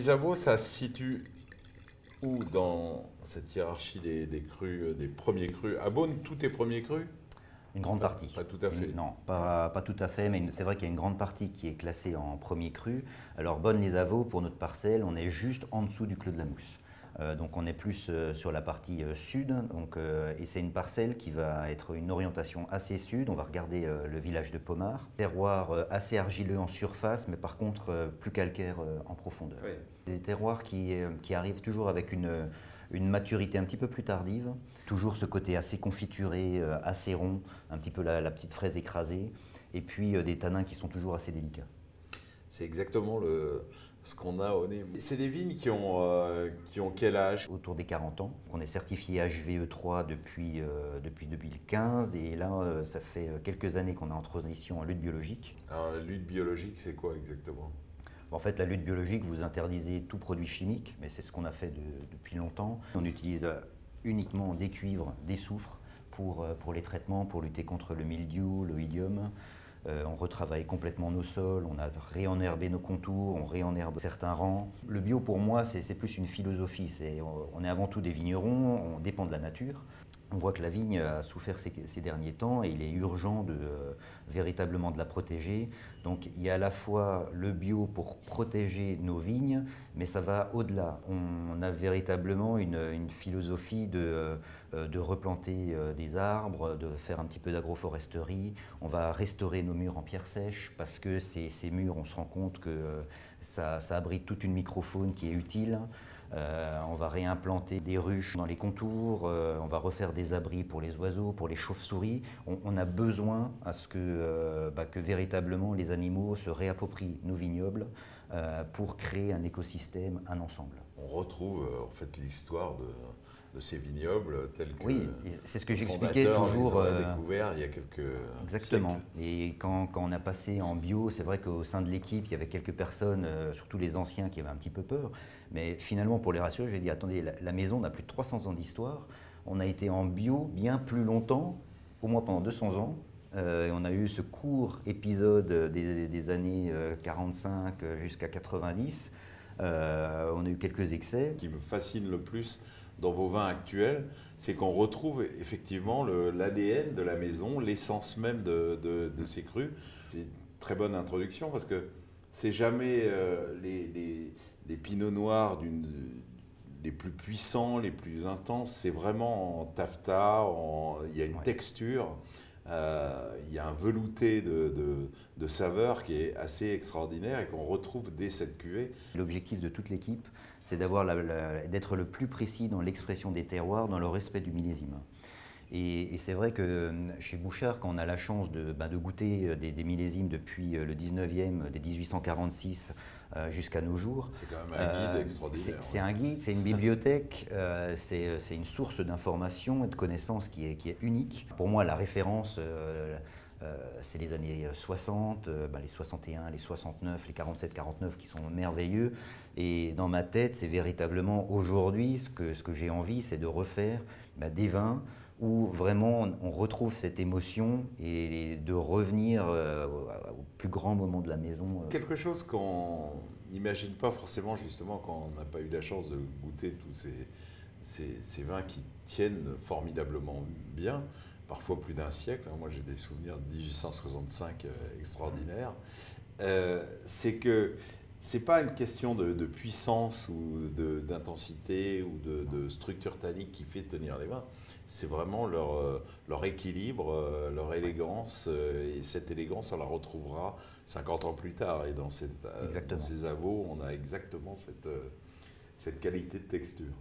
les avots, ça se situe où dans cette hiérarchie des crus, des premiers crus? À Beaune, tout est premier cru? Une grande partie. Pas tout à fait. Non, pas tout à fait, mais c'est vrai qu'il y a une grande partie qui est classée en premier cru. Alors Bonne-les-Avaux, pour notre parcelle, on est juste en dessous du Clos de la Mousse. Donc on est plus sur la partie sud, et c'est une parcelle qui va être une orientation assez sud. On va regarder le village de Pomard. Terroir assez argileux en surface, mais par contre plus calcaire en profondeur. Oui. Des terroirs qui arrivent toujours avec une maturité un petit peu plus tardive, toujours ce côté assez confituré, assez rond, un petit peu la petite fraise écrasée, et puis des tanins qui sont toujours assez délicats. C'est exactement ce qu'on a au nez. C'est des vignes qui ont quel âge? Autour des 40 ans. On est certifié HVE3 depuis 2015, et là, ça fait quelques années qu'on est en transition en lutte biologique. Alors, la lutte biologique, c'est quoi exactement? En fait, la lutte biologique, vous interdisez tout produit chimique, mais c'est ce qu'on a fait depuis longtemps. On utilise uniquement des cuivres, des soufres pour les traitements, pour lutter contre le mildiou, le idium. On retravaille complètement nos sols, on a réenherbé nos contours, on réenherbe certains rangs. Le bio, pour moi, c'est plus une philosophie. On est avant tout des vignerons, on dépend de la nature. On voit que la vigne a souffert ces derniers temps et il est urgent véritablement de la protéger. Donc il y a à la fois le bio pour protéger nos vignes, mais ça va au-delà. On a véritablement une philosophie de replanter des arbres, de faire un petit peu d'agroforesterie. On va restaurer nos murs en pierre sèche parce que ces murs, on se rend compte que ça abrite toute une microfaune qui est utile. On va réimplanter des ruches dans les contours, on va refaire des abris pour les oiseaux, pour les chauves-souris. On a besoin à ce que véritablement les animaux se réapproprient nos vignobles pour créer un écosystème, un ensemble. On retrouve en fait l'histoire de ces vignobles tels que oui, c'est ce que les j'expliquais fondateurs toujours. les auraient découvert il y a quelques Exactement. siècles. Et quand on a passé en bio, c'est vrai qu'au sein de l'équipe, il y avait quelques personnes, surtout les anciens, qui avaient un petit peu peur. Mais finalement, pour les rassurer, j'ai dit, attendez, la maison a plus de 300 ans d'histoire. On a été en bio bien plus longtemps, au moins pendant 200 ans. Et on a eu ce court épisode des années 45 jusqu'à 90. On a eu quelques excès. Ce qui me fascine le plus dans vos vins actuels, c'est qu'on retrouve effectivement l'ADN de la maison, l'essence même de ces crus. C'est une très bonne introduction parce que c'est jamais les pinots noirs les plus puissants, les plus intenses. C'est vraiment en taffetas, il y a une texture. Il y a un velouté de saveur qui est assez extraordinaire et qu'on retrouve dès cette cuvée. L'objectif de toute l'équipe, c'est d'être le plus précis dans l'expression des terroirs, dans le respect du millésime. Et c'est vrai que chez Bouchard, quand on a la chance de goûter des millésimes depuis le 19e, des 1846 jusqu'à nos jours. C'est quand même un guide extraordinaire. C'est un guide, c'est une bibliothèque, c'est une source d'information et de connaissances qui est unique. Pour moi, la référence, c'est les années 60, les 61, les 69, les 47, 49 qui sont merveilleux. Et dans ma tête, c'est véritablement aujourd'hui, ce que j'ai envie, c'est de refaire des vins où vraiment on retrouve cette émotion et de revenir au plus grand moment de la maison. Quelque chose qu'on n'imagine pas forcément justement quand on n'a pas eu la chance de goûter tous ces vins qui tiennent formidablement bien, parfois plus d'un siècle. Moi j'ai des souvenirs de 1865 extraordinaires. C'est que c'est pas une question de puissance ou d'intensité ou de structure tannique qui fait tenir les vins. C'est vraiment leur équilibre, leur élégance. Et cette élégance, on la retrouvera 50 ans plus tard. Et dans ces avots, on a exactement cette qualité de texture.